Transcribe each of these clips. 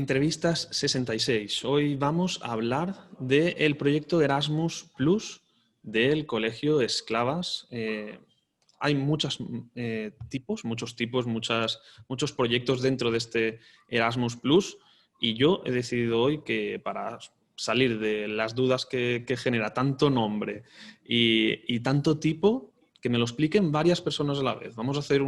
Entrevistas 66. Hoy vamos a hablar del proyecto Erasmus Plus del Colegio Esclavas. Hay muchos tipos, muchos proyectos dentro de este Erasmus Plus y yo he decidido hoy que para salir de las dudas que genera tanto nombre y tanto tipo, que me lo expliquen varias personas a la vez. Vamos a hacer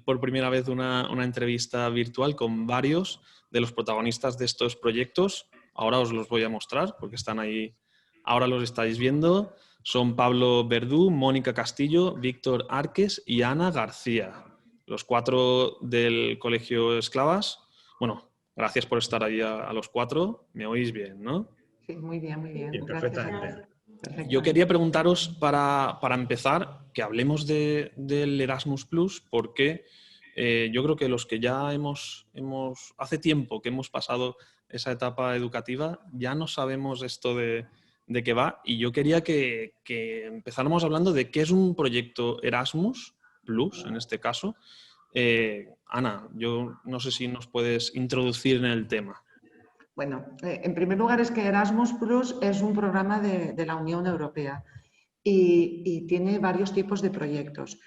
por primera vez una entrevista virtual con varios de los protagonistas de estos proyectos. Ahora os los voy a mostrar porque están ahí, ahora los estáis viendo. Son Pablo Verdú, Mónica Castillo, Víctor Arques y Ana García, los 4 del Colegio Esclavas. Bueno, gracias por estar ahí a los 4. ¿Me oís bien, no? Sí, muy bien, muy bien. Bien, Perfectamente. Yo quería preguntaros para empezar que hablemos del Erasmus Plus porque yo creo que los que ya hace tiempo que hemos pasado esa etapa educativa ya no sabemos esto de qué va y yo quería que empezáramos hablando de qué es un proyecto Erasmus Plus en este caso. Ana, yo no sé si nos puedes introducir en el tema. Bueno, en primer lugar es que Erasmus Plus es un programa de la Unión Europea y tiene varios tipos de proyectos.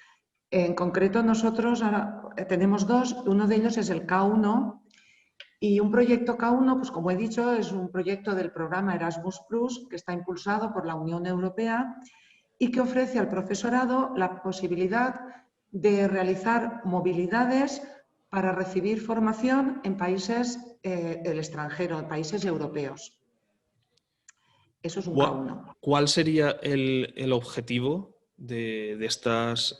En concreto, nosotros ahora tenemos dos. Uno de ellos es el K1 y un proyecto K1, pues como he dicho, es un proyecto del programa Erasmus Plus que está impulsado por la Unión Europea y que ofrece al profesorado la posibilidad de realizar movilidades para recibir formación en países del extranjero, en países europeos. Eso es un K1. ¿Cuál sería el objetivo de estas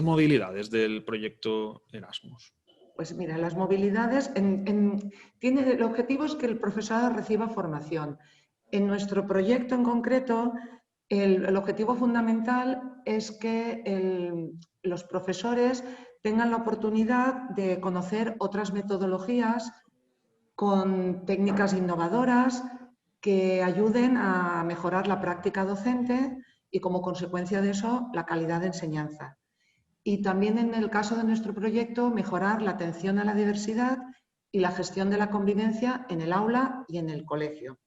movilidades del proyecto Erasmus? Pues mira, las movilidades, el objetivo es que el profesorado reciba formación. En nuestro proyecto en concreto, el objetivo fundamental es que los profesores tengan la oportunidad de conocer otras metodologías con técnicas innovadoras que ayuden a mejorar la práctica docente y, como consecuencia de eso, la calidad de enseñanza. Y también, en el caso de nuestro proyecto, mejorar la atención a la diversidad y la gestión de la convivencia en el aula y en el colegio.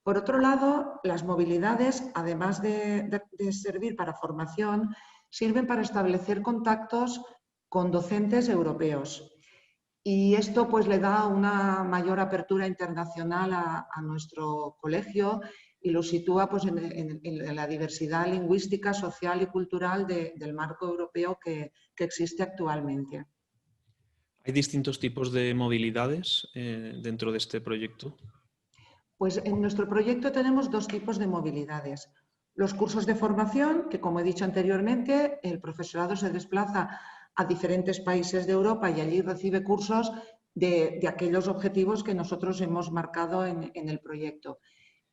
Por otro lado, las movilidades, además de servir para formación, sirven para establecer contactos con docentes europeos. Y esto pues le da una mayor apertura internacional a nuestro colegio y lo sitúa pues, en la diversidad lingüística, social y cultural del marco europeo que existe actualmente. ¿Hay distintos tipos de movilidades dentro de este proyecto? Pues en nuestro proyecto tenemos dos tipos de movilidades. Los cursos de formación, que como he dicho anteriormente, el profesorado se desplaza a diferentes países de Europa y allí recibe cursos de aquellos objetivos que nosotros hemos marcado en el proyecto.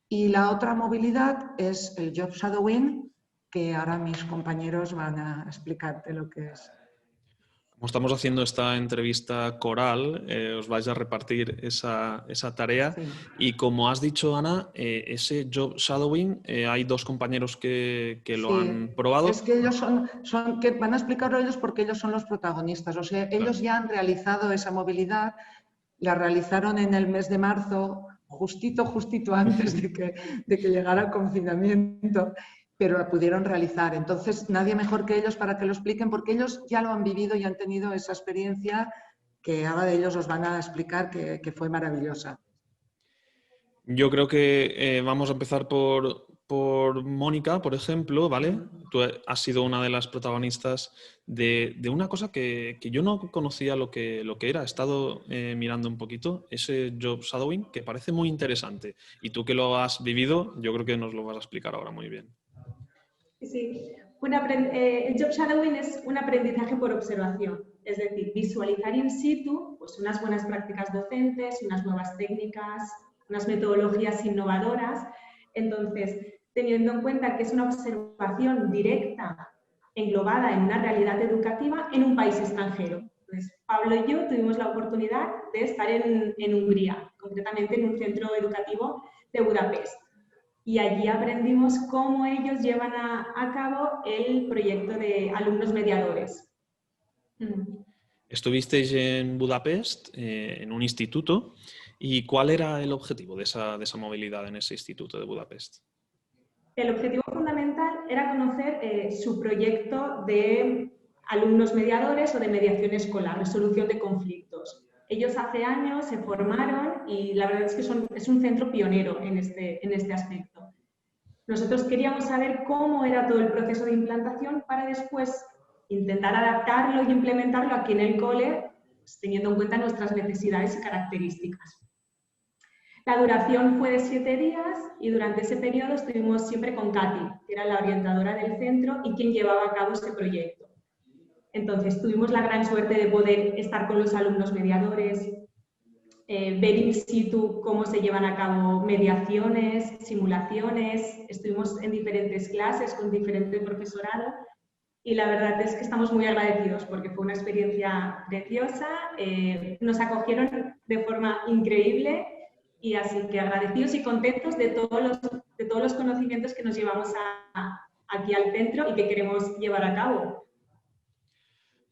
Y la otra movilidad es el Job Shadowing, que ahora mis compañeros van a explicarte lo que es. Como estamos haciendo esta entrevista coral, os vais a repartir esa tarea. Sí. Y como has dicho, Ana, ese Job Shadowing, hay dos compañeros que lo han probado. Es que ellos que van a explicarlo ellos porque ellos son los protagonistas. O sea, ellos ya han realizado esa movilidad, la realizaron en el mes de marzo, justito antes de que llegara el confinamiento, pero la pudieron realizar. Entonces, nadie mejor que ellos para que lo expliquen, porque ellos ya lo han vivido y han tenido esa experiencia que ahora de ellos os van a explicar que fue maravillosa. Yo creo que vamos a empezar por Mónica, por ejemplo, ¿vale? Tú has sido una de las protagonistas de una cosa que yo no conocía lo que era. He estado mirando un poquito ese Job Shadowing, que parece muy interesante. Y tú que lo has vivido, yo creo que nos lo vas a explicar ahora muy bien. Sí, el Job Shadowing es un aprendizaje por observación. Es decir, visualizar in situ pues, unas buenas prácticas docentes, unas nuevas técnicas, unas metodologías innovadoras. Entonces, teniendo en cuenta que es una observación directa, englobada en una realidad educativa en un país extranjero. Entonces, Pablo y yo tuvimos la oportunidad de estar en Hungría, concretamente en un centro educativo de Budapest. Y allí aprendimos cómo ellos llevan a cabo el proyecto de alumnos mediadores. Estuvisteis en Budapest, en un instituto, ¿y cuál era el objetivo de esa movilidad en ese instituto de Budapest? El objetivo fundamental era conocer su proyecto de alumnos mediadores o de mediación escolar, resolución de conflictos. Ellos hace años se formaron y la verdad es que es un centro pionero en este aspecto. Nosotros queríamos saber cómo era todo el proceso de implantación para después intentar adaptarlo y implementarlo aquí en el cole, pues, teniendo en cuenta nuestras necesidades y características. La duración fue de 7 días y durante ese periodo estuvimos siempre con Katy, que era la orientadora del centro y quien llevaba a cabo este proyecto. Entonces, tuvimos la gran suerte de poder estar con los alumnos mediadores, ver in situ cómo se llevan a cabo mediaciones, simulaciones. Estuvimos en diferentes clases con diferente profesorado y la verdad es que estamos muy agradecidos porque fue una experiencia preciosa, nos acogieron de forma increíble y así que agradecidos y contentos de todos los conocimientos que nos llevamos aquí al centro y que queremos llevar a cabo.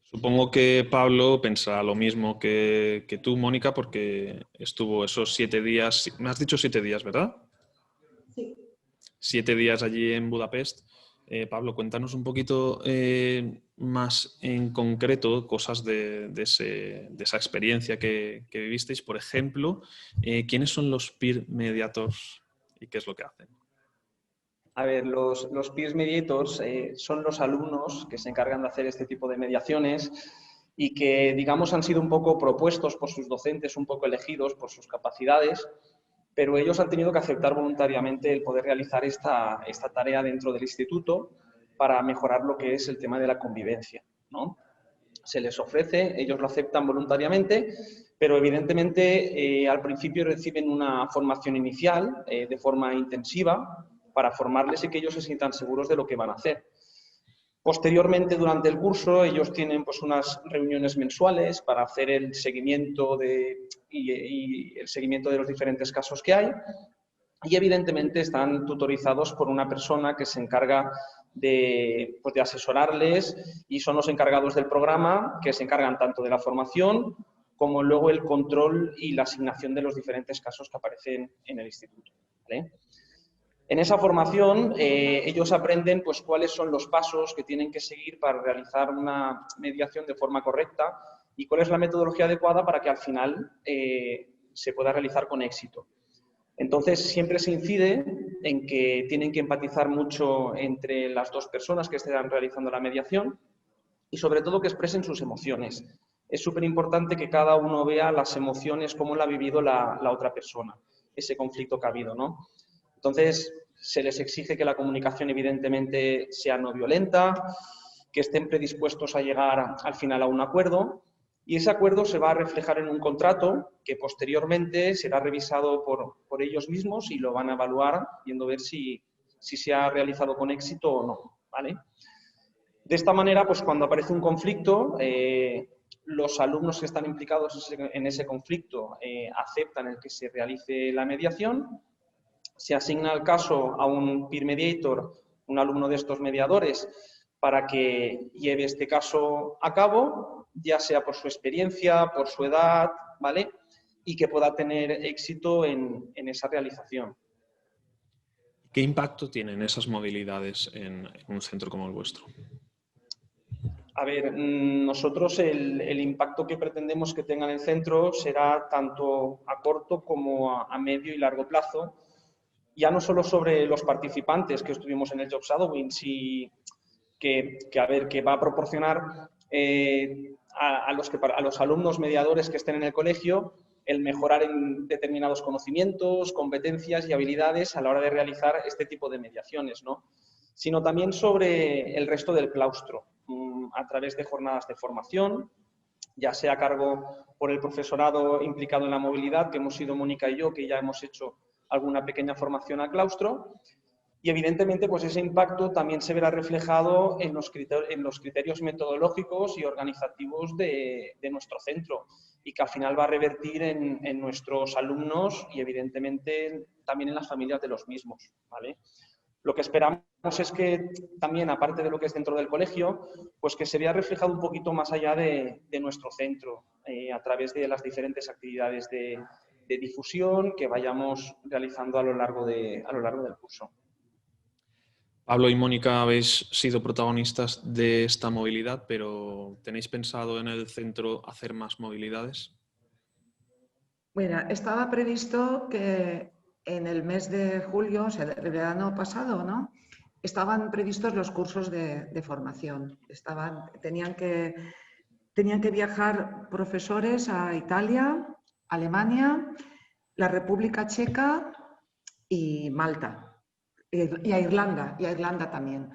Supongo que Pablo pensará lo mismo que tú, Mónica, porque estuvo esos 7 días, me has dicho 7 días, ¿verdad? Sí. 7 días allí en Budapest. Pablo, cuéntanos un poquito más en concreto cosas de esa experiencia que vivisteis. Por ejemplo, ¿quiénes son los peer mediators y qué es lo que hacen? A ver, los peer mediators son los alumnos que se encargan de hacer este tipo de mediaciones y que, digamos, han sido un poco propuestos por sus docentes, un poco elegidos por sus capacidades, pero ellos han tenido que aceptar voluntariamente el poder realizar esta tarea dentro del instituto para mejorar lo que es el tema de la convivencia, ¿no? Se les ofrece, ellos lo aceptan voluntariamente, pero evidentemente al principio reciben una formación inicial de forma intensiva para formarles y que ellos se sientan seguros de lo que van a hacer. Posteriormente, durante el curso, ellos tienen pues, unas reuniones mensuales para hacer el seguimiento y el seguimiento de los diferentes casos que hay y, evidentemente, están tutorizados por una persona que se encarga de asesorarles y son los encargados del programa que se encargan tanto de la formación como luego el control y la asignación de los diferentes casos que aparecen en el instituto, ¿vale? En esa formación ellos aprenden pues, cuáles son los pasos que tienen que seguir para realizar una mediación de forma correcta y cuál es la metodología adecuada para que al final se pueda realizar con éxito. Entonces, siempre se incide en que tienen que empatizar mucho entre las dos personas que estén realizando la mediación y sobre todo que expresen sus emociones. Es súper importante que cada uno vea las emociones, cómo la ha vivido la otra persona, ese conflicto que ha habido, ¿no? Entonces, se les exige que la comunicación evidentemente sea no violenta, que estén predispuestos a llegar al final a un acuerdo y ese acuerdo se va a reflejar en un contrato que posteriormente será revisado por ellos mismos y lo van a evaluar viendo ver si se ha realizado con éxito o no, ¿vale? De esta manera, pues cuando aparece un conflicto, los alumnos que están implicados en ese conflicto aceptan el que se realice la mediación. Se asigna el caso a un peer mediator, un alumno de estos mediadores, para que lleve este caso a cabo, ya sea por su experiencia, por su edad, ¿vale? Y que pueda tener éxito en esa realización. ¿Qué impacto tienen esas movilidades en un centro como el vuestro? A ver, nosotros el impacto que pretendemos que tenga en el centro será tanto a corto como a medio y largo plazo, ya no solo sobre los participantes que estuvimos en el Job Shadowing, sino que va a proporcionar a los alumnos mediadores que estén en el colegio el mejorar en determinados conocimientos, competencias y habilidades a la hora de realizar este tipo de mediaciones, ¿no? Sino también sobre el resto del claustro, a través de jornadas de formación, ya sea a cargo por el profesorado implicado en la movilidad, que hemos sido Mónica y yo, que ya hemos hecho alguna pequeña formación al claustro, y evidentemente pues ese impacto también se verá reflejado en los criterios metodológicos y organizativos de nuestro centro y que al final va a revertir en nuestros alumnos y evidentemente también en las familias de los mismos, ¿vale? Lo que esperamos es que también, aparte de lo que es dentro del colegio, pues que se vea reflejado un poquito más allá de nuestro centro, a través de las diferentes actividades de difusión que vayamos realizando a lo largo del curso. Pablo y Mónica habéis sido protagonistas de esta movilidad, pero ¿tenéis pensado en el centro hacer más movilidades? Bueno, estaba previsto que en el mes de julio, o sea, el verano pasado, ¿no?, estaban previstos los cursos de formación. Tenían que viajar profesores a Italia, Alemania, la República Checa y Malta. Y a Irlanda también.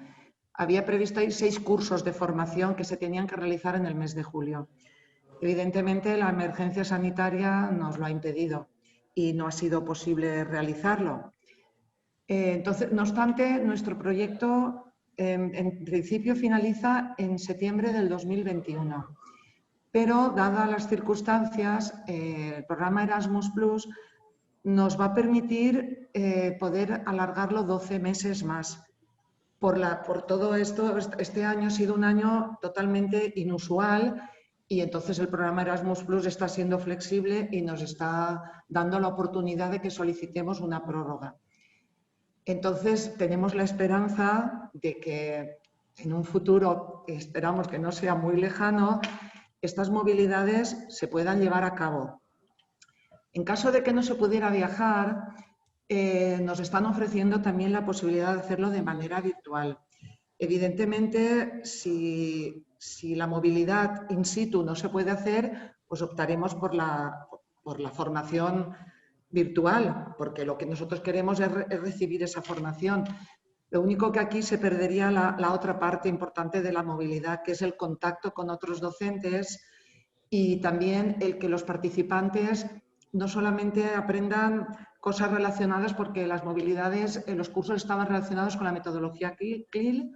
Había previsto ahí 6 cursos de formación que se tenían que realizar en el mes de julio. Evidentemente, la emergencia sanitaria nos lo ha impedido y no ha sido posible realizarlo. Entonces, no obstante, nuestro proyecto en principio finaliza en septiembre del 2021. Pero, dadas las circunstancias, el programa Erasmus+ nos va a permitir poder alargarlo 12 meses más. Por todo esto, este año ha sido un año totalmente inusual y entonces el programa Erasmus+ está siendo flexible y nos está dando la oportunidad de que solicitemos una prórroga. Entonces, tenemos la esperanza de que en un futuro, esperamos que no sea muy lejano, estas movilidades se puedan llevar a cabo. En caso de que no se pudiera viajar, nos están ofreciendo también la posibilidad de hacerlo de manera virtual. Evidentemente, si la movilidad in situ no se puede hacer, pues optaremos por la formación virtual, porque lo que nosotros queremos es recibir esa formación. Lo único que aquí se perdería la otra parte importante de la movilidad, que es el contacto con otros docentes y también el que los participantes no solamente aprendan cosas relacionadas, porque las movilidades en los cursos estaban relacionados con la metodología CLIL,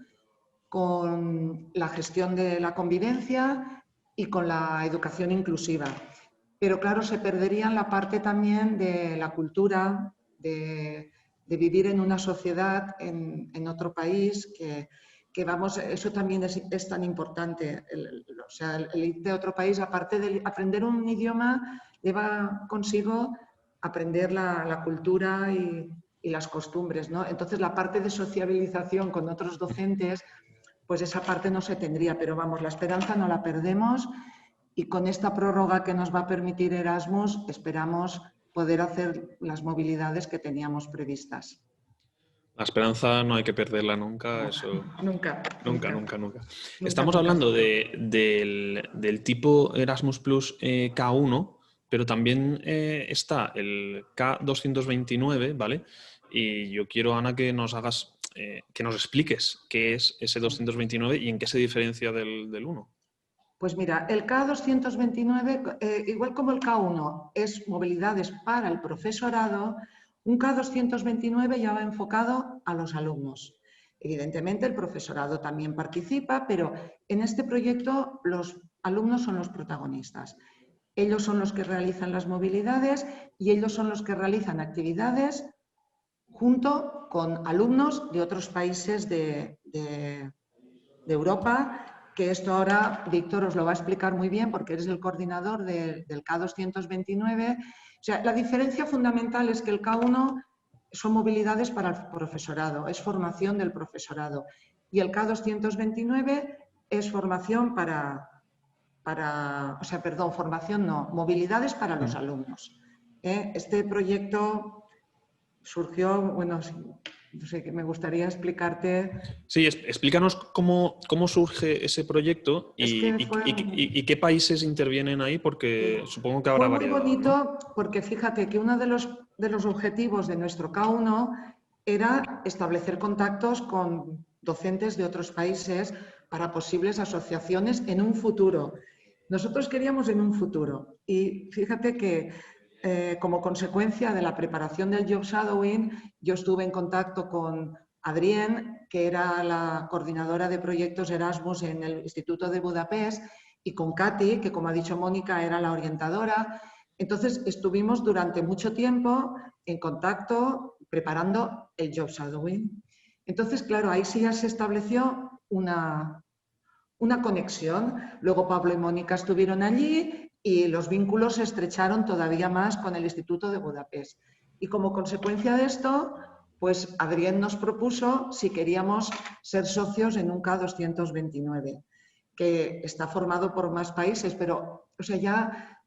con la gestión de la convivencia y con la educación inclusiva. Pero claro, se perdería la parte también de la cultura, de vivir en una sociedad en otro país, que vamos, eso también es tan importante. O sea, el irte a otro país, aparte de aprender un idioma, lleva consigo aprender la cultura y las costumbres, ¿no? Entonces, la parte de sociabilización con otros docentes, pues esa parte no se tendría, pero vamos, la esperanza no la perdemos y con esta prórroga que nos va a permitir Erasmus, esperamos poder hacer las movilidades que teníamos previstas. La esperanza no hay que perderla nunca, eso... Nunca. Estamos hablando del tipo Erasmus+ K1, pero también está el K229, ¿vale? Y yo quiero, Ana, que nos expliques qué es ese 229 y en qué se diferencia del 1. Pues mira, el K229, igual como el K1 es movilidades para el profesorado, un K229 ya va enfocado a los alumnos. Evidentemente el profesorado también participa, pero en este proyecto los alumnos son los protagonistas. Ellos son los que realizan las movilidades y ellos son los que realizan actividades junto con alumnos de otros países de Europa, que esto ahora Víctor os lo va a explicar muy bien porque eres el coordinador del K229. O sea, la diferencia fundamental es que el K1 son movilidades para el profesorado, es formación del profesorado. Y el K229 es formación movilidades para los alumnos. Este proyecto surgió, bueno, no sé, que me gustaría explicarte. Sí, explícanos cómo surge ese proyecto y qué países intervienen ahí, porque supongo que habrá variedad. Fue muy bonito, ¿no? porque fíjate que uno de los objetivos de nuestro K1 era establecer contactos con docentes de otros países para posibles asociaciones en un futuro. Nosotros queríamos en un futuro y fíjate que como consecuencia de la preparación del Job Shadowing, yo estuve en contacto con Adrienne, que era la coordinadora de proyectos Erasmus en el Instituto de Budapest, y con Katy, que como ha dicho Mónica, era la orientadora. Entonces estuvimos durante mucho tiempo en contacto preparando el Job Shadowing. Entonces, claro, ahí sí ya se estableció una conexión. Luego Pablo y Mónica estuvieron allí y los vínculos se estrecharon todavía más con el Instituto de Budapest. Y como consecuencia de esto, pues Adrián nos propuso si queríamos ser socios en un K229, que está formado por más países, pero o sea, ya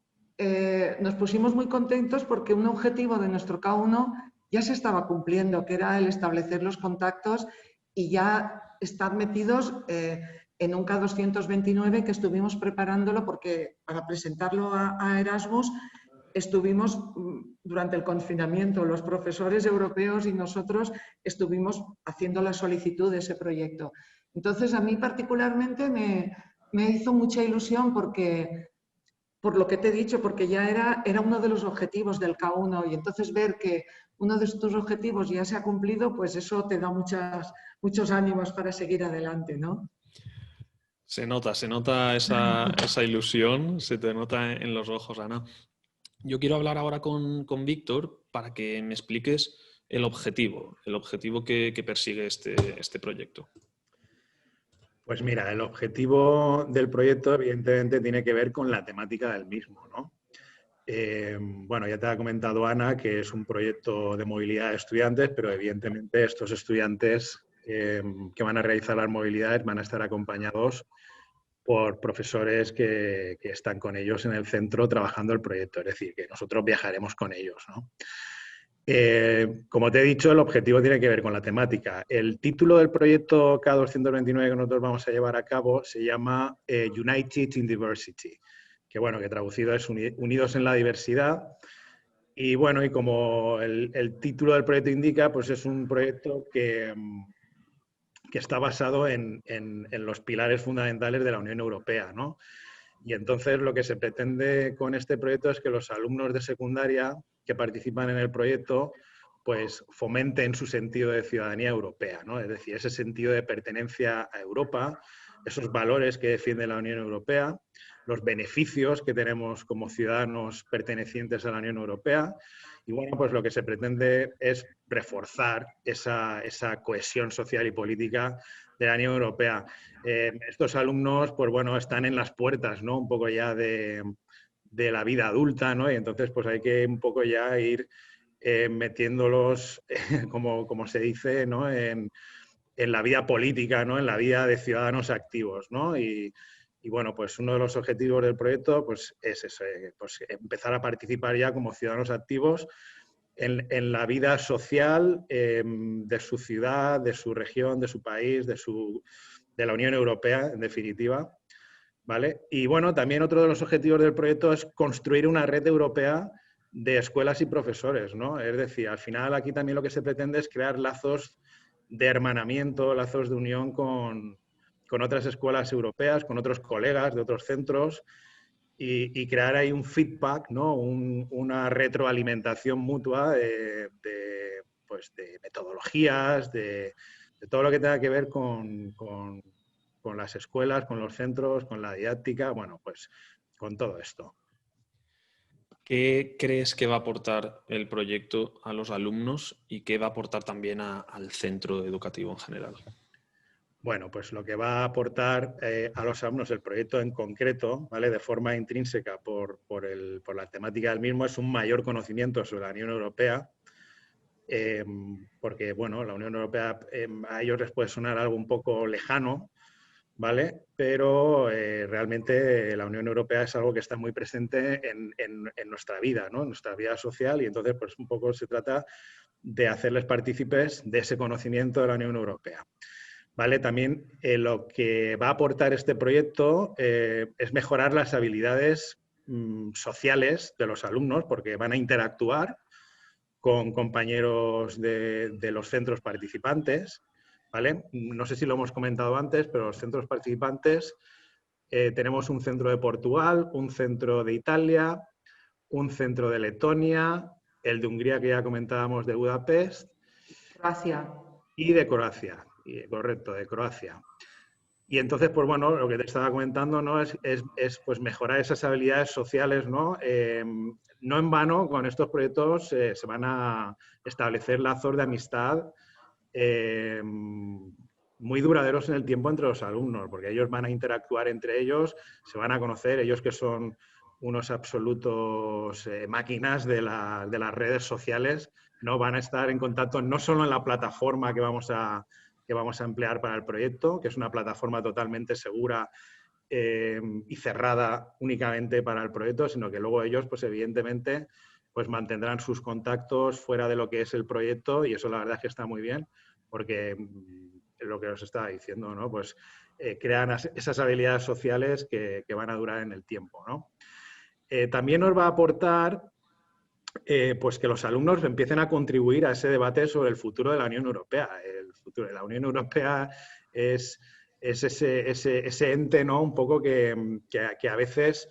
nos pusimos muy contentos porque un objetivo de nuestro K1 ya se estaba cumpliendo, que era el establecer los contactos y ya estar metidos en un K229 que estuvimos preparándolo porque para presentarlo a Erasmus estuvimos durante el confinamiento, los profesores europeos y nosotros estuvimos haciendo la solicitud de ese proyecto. Entonces, a mí particularmente me hizo mucha ilusión porque, por lo que te he dicho, porque ya era uno de los objetivos del K1 y entonces ver que uno de estos objetivos ya se ha cumplido, pues eso te da muchos ánimos para seguir adelante, ¿no? Se nota esa ilusión, se te nota en los ojos, Ana. Yo quiero hablar ahora con Víctor para que me expliques el objetivo que persigue este proyecto. Pues mira, el objetivo del proyecto evidentemente tiene que ver con la temática del mismo, ¿no? Bueno, ya te ha comentado Ana que es un proyecto de movilidad de estudiantes, pero evidentemente estos estudiantes que van a realizar las movilidades van a estar acompañados por profesores que están con ellos en el centro trabajando el proyecto, es decir, que nosotros viajaremos con ellos, ¿no? Como te he dicho, el objetivo tiene que ver con la temática. El título del proyecto K229 que nosotros vamos a llevar a cabo se llama United in Diversity, que bueno, que traducido es Unidos en la Diversidad. Y bueno, y como el título del proyecto indica, pues es un proyecto que está basado en los pilares fundamentales de la Unión Europea, ¿no? Y entonces lo que se pretende con este proyecto es que los alumnos de secundaria que participan en el proyecto pues fomenten su sentido de ciudadanía europea, ¿no? Es decir, ese sentido de pertenencia a Europa, esos valores que defiende la Unión Europea, los beneficios que tenemos como ciudadanos pertenecientes a la Unión Europea. Y bueno, pues lo que se pretende es reforzar esa cohesión social y política de la Unión Europea. Estos alumnos, pues bueno, están en las puertas, ¿no? Un poco ya de la vida adulta, ¿no? Y entonces, pues hay que un poco ya ir metiéndolos, como se dice, ¿no? En la vida política, ¿no? En la vida de ciudadanos activos, ¿no? Y bueno, pues uno de los objetivos del proyecto pues, es eso, pues empezar a participar ya como ciudadanos activos en la vida social de su ciudad, de su región, de su país, de la Unión Europea, en definitiva, ¿vale? Y bueno, también otro de los objetivos del proyecto es construir una red europea de escuelas y profesores, ¿no? Es decir, al final aquí también lo que se pretende es crear lazos de hermanamiento, lazos de unión con otras escuelas europeas, con otros colegas de otros centros y crear ahí un feedback, ¿no? Una retroalimentación mutua pues de metodologías, de todo lo que tenga que ver con las escuelas, con los centros, con la didáctica, bueno, pues con todo esto. ¿Qué crees que va a aportar el proyecto a los alumnos y qué va a aportar también al centro educativo en general? Bueno, pues lo que va a aportar a los alumnos el proyecto en concreto, ¿vale? De forma intrínseca por la temática del mismo, es un mayor conocimiento sobre la Unión Europea, porque, bueno, la Unión Europea a ellos les puede sonar algo un poco lejano, ¿vale? Pero realmente la Unión Europea es algo que está muy presente en nuestra vida, ¿no? En nuestra vida social y entonces, pues un poco se trata de hacerles partícipes de ese conocimiento de la Unión Europea. ¿Vale? También lo que va a aportar este proyecto es mejorar las habilidades sociales de los alumnos porque van a interactuar con compañeros de los centros participantes, ¿vale? No sé si lo hemos comentado antes, pero los centros participantes tenemos un centro de Portugal, un centro de Italia, un centro de Letonia, el de Hungría que ya comentábamos de Budapest. Croacia. Y de Croacia. Correcto, de Croacia. Y entonces, pues bueno, lo que te estaba comentando, ¿no? es pues mejorar esas habilidades sociales, ¿no? No en vano, con estos proyectos se van a establecer lazos de amistad muy duraderos en el tiempo entre los alumnos, porque ellos van a interactuar entre ellos, se van a conocer, ellos que son unos absolutos máquinas de las redes sociales, ¿no? Van a estar en contacto no solo en la plataforma que vamos a emplear para el proyecto, que es una plataforma totalmente segura y cerrada únicamente para el proyecto, sino que luego ellos, pues evidentemente, pues mantendrán sus contactos fuera de lo que es el proyecto, y eso la verdad es que está muy bien, porque lo que os estaba diciendo, ¿no? Pues crean esas habilidades sociales que van a durar en el tiempo, ¿no? También nos va a aportar pues que los alumnos empiecen a contribuir a ese debate sobre el futuro de la Unión Europea. El futuro de la Unión Europea es ese ente, ¿no? Un poco que a veces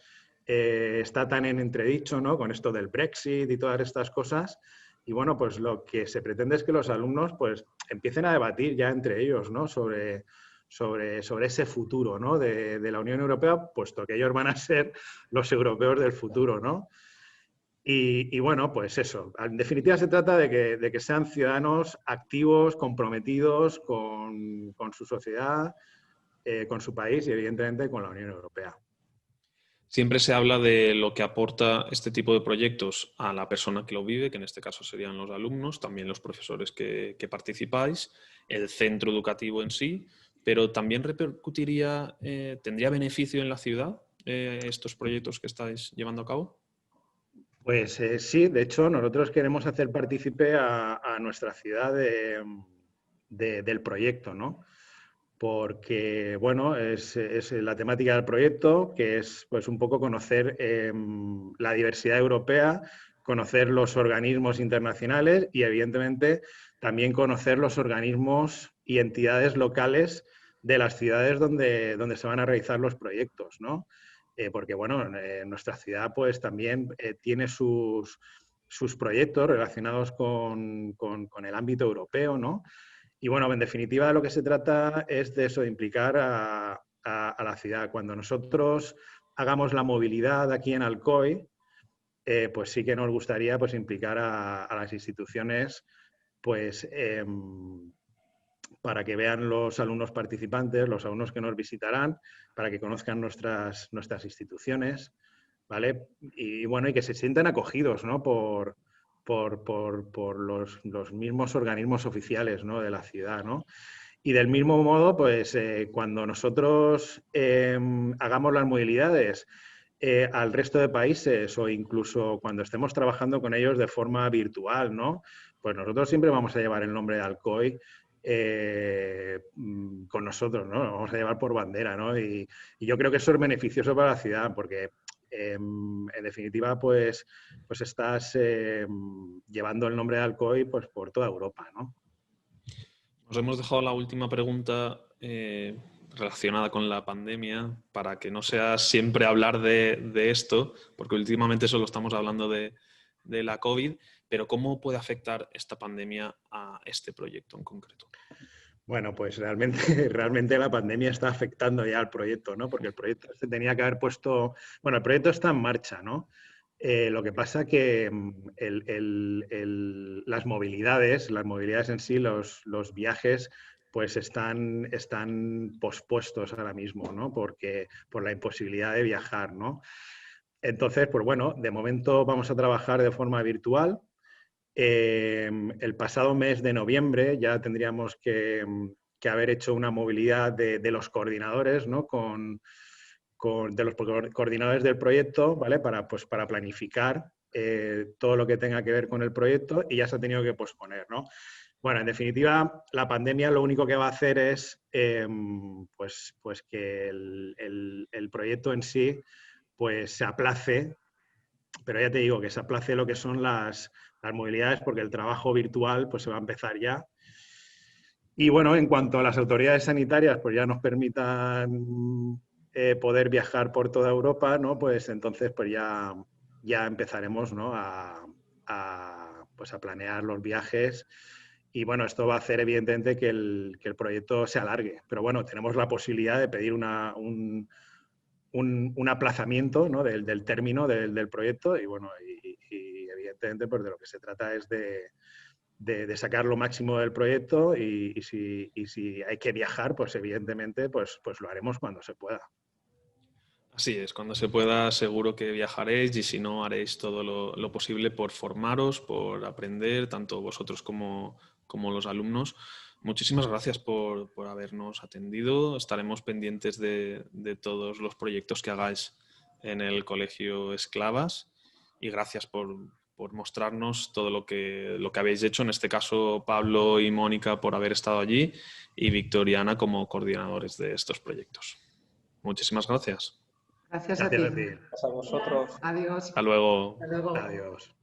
está tan en entredicho, ¿no? Con esto del Brexit y todas estas cosas. Y bueno, pues lo que se pretende es que los alumnos pues empiecen a debatir ya entre ellos, ¿no? sobre ese futuro, ¿no? de la Unión Europea, puesto que ellos van a ser los europeos del futuro, ¿no? Y bueno, pues eso. En definitiva se trata de que sean ciudadanos activos, comprometidos con su sociedad, con su país y evidentemente con la Unión Europea. Siempre se habla de lo que aporta este tipo de proyectos a la persona que lo vive, que en este caso serían los alumnos, también los profesores que participáis, el centro educativo en sí, pero también repercutiría, ¿tendría beneficio en la ciudad estos proyectos que estáis llevando a cabo? Pues sí, de hecho nosotros queremos hacer partícipe a nuestra ciudad del proyecto, ¿no? Porque, bueno, es la temática del proyecto, que es pues un poco conocer la diversidad europea, conocer los organismos internacionales y, evidentemente, también conocer los organismos y entidades locales de las ciudades donde se van a realizar los proyectos, ¿no? Porque, bueno, nuestra ciudad pues también tiene sus proyectos relacionados con el ámbito europeo, ¿no? Y bueno, en definitiva, de lo que se trata es de eso, de implicar a la ciudad. Cuando nosotros hagamos la movilidad aquí en Alcoy, pues sí que nos gustaría pues, implicar a las instituciones pues, para que vean los alumnos participantes, los alumnos que nos visitarán, para que conozcan nuestras instituciones, ¿vale? Y bueno, y que se sientan acogidos, ¿no? por los mismos organismos oficiales, ¿no? De la ciudad, ¿no? Y del mismo modo, pues cuando nosotros hagamos las movilidades al resto de países o incluso cuando estemos trabajando con ellos de forma virtual, ¿no? Pues nosotros siempre vamos a llevar el nombre de Alcoy con nosotros, ¿no? Lo vamos a llevar por bandera, ¿no? Y yo creo que eso es beneficioso para la ciudad porque en definitiva, pues estás llevando el nombre de Alcoy pues, por toda Europa, ¿no? Nos hemos dejado la última pregunta relacionada con la pandemia para que no sea siempre hablar de esto, porque últimamente solo estamos hablando de la COVID, pero ¿cómo puede afectar esta pandemia a este proyecto en concreto? Bueno, pues realmente la pandemia está afectando ya al proyecto, ¿no? Porque el proyecto se tenía que haber puesto... Bueno, el proyecto está en marcha, ¿no? Lo que pasa que las movilidades en sí, los viajes, pues están pospuestos ahora mismo, ¿no? Por la imposibilidad de viajar, ¿no? Entonces, pues bueno, de momento vamos a trabajar de forma virtual. El pasado mes de noviembre ya tendríamos que haber hecho una movilidad de los coordinadores, ¿no? De los coordinadores del proyecto, ¿vale? Para planificar todo lo que tenga que ver con el proyecto y ya se ha tenido que posponer, ¿no? Bueno, en definitiva, la pandemia lo único que va a hacer es pues que el proyecto en sí pues se aplace, pero ya te digo que se aplace lo que son las movilidades porque el trabajo virtual pues se va a empezar ya. Y bueno, en cuanto a las autoridades sanitarias pues ya nos permitan poder viajar por toda Europa, ¿no? Pues entonces pues ya empezaremos, ¿no? a planear los viajes y bueno, esto va a hacer evidentemente que el proyecto se alargue, pero bueno, tenemos la posibilidad de pedir un aplazamiento, ¿no? del término del proyecto y bueno, y evidentemente pues de lo que se trata es de de sacar lo máximo del proyecto y si hay que viajar, pues evidentemente pues lo haremos cuando se pueda. Así es, cuando se pueda seguro que viajaréis y si no haréis todo lo posible por formaros, por aprender, tanto vosotros como los alumnos. Muchísimas gracias por habernos atendido. Estaremos pendientes de todos los proyectos que hagáis en el Colegio Esclavas y gracias por mostrarnos todo lo que habéis hecho, en este caso Pablo y Mónica por haber estado allí y Victoriana como coordinadores de estos proyectos. Muchísimas gracias. Gracias a ti. Gracias a ti. Gracias a vosotros. Adiós. Hasta luego. Hasta luego. Adiós.